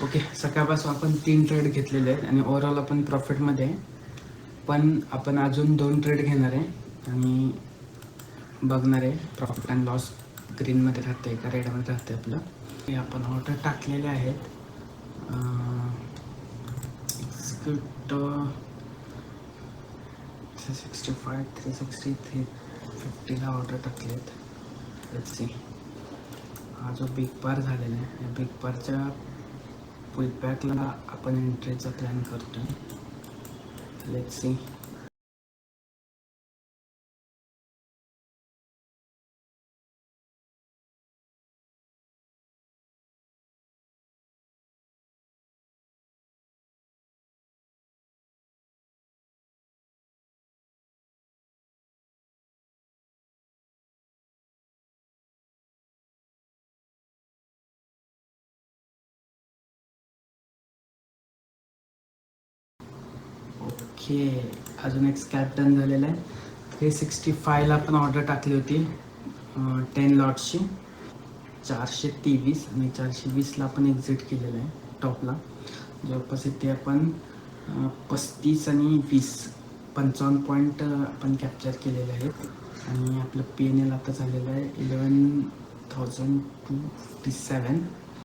Okay, सकाळपासून आपण 3 trade घेतलेले आहेत आणि ओव्हरऑल आपण प्रॉफिटमध्ये आहे. पण आपण अजून 2 ट्रेड घेणार आहे आणि बघणार आहे प्रॉफिट अँड लॉस ग्रीनमध्ये राहते का रेडमध्ये राहते आपलं. हे आपण ऑर्डर टाकलेले आहेत. एक्झिक्यूट 365, 360, 350ला ऑर्डर टाकले आहेत. Let's see. हा जो बिग बार झालेला आहे, या बिग बारच्या पुलबॅकला आपण एंट्रीचा प्लॅन करतोय. Let's see. ओके, अजून एक स्कॅप डन झालेला आहे. 365ला आपण ऑर्डर टाकली होती 10 लॉट्सची. 423 आणि 420ला आपण एक्झिट केलेलं आहे टॉपला. जवळपास इथे आपण 35 आणि 20 55 पॉईंट आपण कॅप्चर केलेले आहेत. आणि आपलं पी एन एल आता झालेलं आहे 11,257.